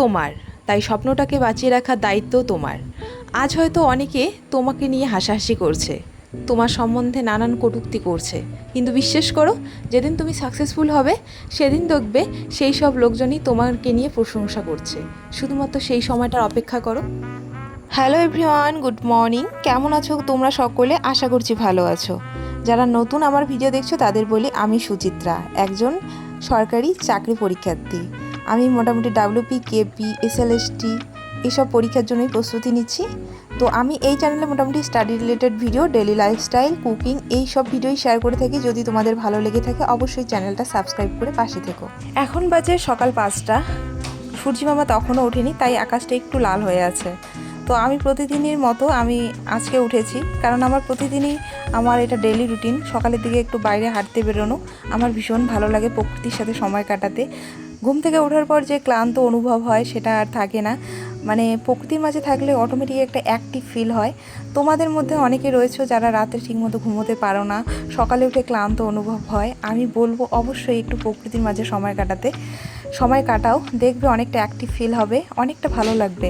তোমার, তাই স্বপ্নটাকে বাঁচিয়ে রাখার দায়িত্বও তোমার। আজ হয়তো অনেকে তোমাকে নিয়ে হাসাহাসি করছে, তোমার সম্বন্ধে নানান কটূক্তি করছে, কিন্তু বিশ্বাস করো, যেদিন তুমি সাকসেসফুল হবে সেদিন দেখবে সেই সব লোকজনই তোমাকে নিয়ে প্রশংসা করছে। শুধুমাত্র সেই সময়টার অপেক্ষা করো। Hello everyone, good morning. কেমন আছো তোমরা সকলে? আশা করছি ভালো আছো। যারা নতুন আমার ভিডিও দেখছো তাদের বলি, আমি সুচিত্রা, একজন সরকারি চাকরি পরীক্ষার্থী। আমি মোটামুটি ডাব্লিউপি, কেপি, এসএলএসটি এসব পরীক্ষার জন্যই প্রস্তুতি নিচ্ছি। তো আমি এই চ্যানেলে মোটামুটি study related video, daily lifestyle, cooking এই সব ভিডিওই শেয়ার করে থাকি। যদি তোমাদের ভালো লেগে থাকে অবশ্যই চ্যানেলটা সাবস্ক্রাইব করে পাশে থেকো। এখন বাজে সকাল 5টা। সূর্যিমামা তখনও ওঠেনি, তাই আকাশটা একটু লাল হয়ে আছে। তো আমি প্রতিদিনের মতো আমি আজকে উঠেছি, কারণ আমার প্রতিদিনই আমার এটা ডেলি রুটিন। সকালের দিকে একটু বাইরে হাঁটতে বেরোনো আমার ভীষণ ভালো লাগে, প্রকৃতির সাথে সময় কাটাতে। ঘুম থেকে ওঠার পর যে ক্লান্ত অনুভব হয় সেটা আর থাকে না। মানে প্রকৃতির মাঝে থাকলে অটোমেটিক একটা অ্যাক্টিভ ফিল হয়। তোমাদের মধ্যে অনেকে রয়েছে যারা রাতে ঠিকমতো ঘুমোতে পারো না, সকালে উঠে ক্লান্ত অনুভব হয়। আমি বলবো অবশ্যই একটু প্রকৃতির মাঝে সময় কাটাও, দেখবে অনেকটা অ্যাক্টিভ ফিল হবে, অনেকটা ভালো লাগবে,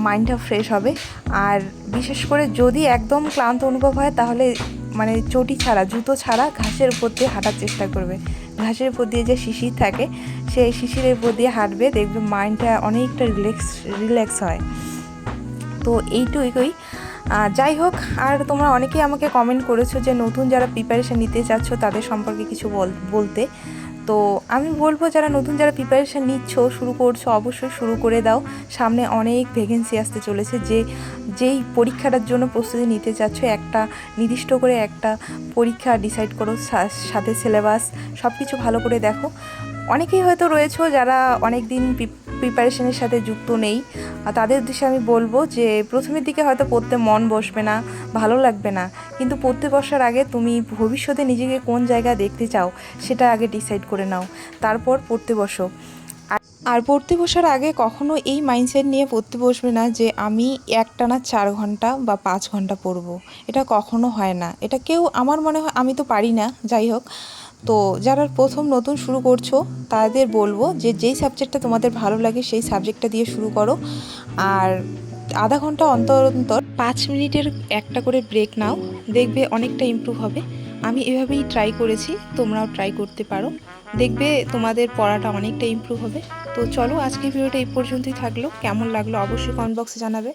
মাইন্ডটা ফ্রেশ হবে। আর বিশেষ করে যদি একদম ক্লান্ত অনুভব হয় তাহলে মানে চটি ছাড়া, জুতো ছাড়া ঘাসের উপর দিয়ে হাঁটার চেষ্টা করবে। ঘাসের উপর দিয়ে যে শিশির থাকে সেই শিশিরের উপর দিয়ে হাঁটবে, দেখবে মাইন্ডটা অনেকটা রিল্যাক্স হয়। তো এইটুকুই। যাই হোক, আর তোমরা অনেকেই আমাকে কমেন্ট করেছো যে নতুন যারা প্রিপারেশান নিতে চাচ্ছ তাদের সম্পর্কে কিছু বলতে। তো আমি বলবো যারা প্রিপারেশান নিচ্ছ, শুরু করছো, অবশ্যই শুরু করে দাও। সামনে অনেক ভ্যাকেন্সি আসতে চলেছে। যেই পরীক্ষাটার জন্য প্রস্তুতি নিতে চাচ্ছ, একটা নির্দিষ্ট করে একটা পরীক্ষা ডিসাইড করো, সাথে সিলেবাস সব কিছু ভালো করে দেখো। অনেকেই হয়তো রয়েছে যারা অনেক দিন প্রিপারেশনের সাথে যুক্ত নেই, তাদের উদ্দেশ্যে আমি বলবো যে প্রথমের দিকে হয়তো পড়তে মন বসবে না, ভালো লাগবে না, কিন্তু পড়তে বসার আগে তুমি ভবিষ্যতে নিজেকে কোন জায়গায় দেখতে চাও সেটা আগে ডিসাইড করে নাও, তারপর পড়তে বসো। আর পড়তে বসার আগে কখনো এই মাইন্ডসেট নিয়ে পড়তে বসবে না যে আমি একটানা 4 ঘন্টা বা 5 ঘন্টা পড়বো। এটা কখনো হয় না, এটা কেউ, আমার মনে হয়, আমি তো পারি না। যাই হোক, তো যারা প্রথম নতুন শুরু করছো তাদের বলবো যে যেই সাবজেক্টটা তোমাদের ভালো লাগে সেই সাবজেক্টটা দিয়ে শুরু করো। আর আধা ঘন্টা অন্তর অন্তর 5 মিনিটের একটা করে ব্রেক নাও, দেখবে অনেকটা ইমপ্রুভ হবে। আমি এভাবেই ট্রাই করেছি, তোমরাও ট্রাই করতে পারো, দেখবে তোমাদের পড়াটা অনেকটা ইমপ্রুভ হবে। তো চলো, আজকের ভিডিওটা এই পর্যন্তই থাকলো। কেমন লাগলো অবশ্যই কমেন্ট বক্সে জানাবে।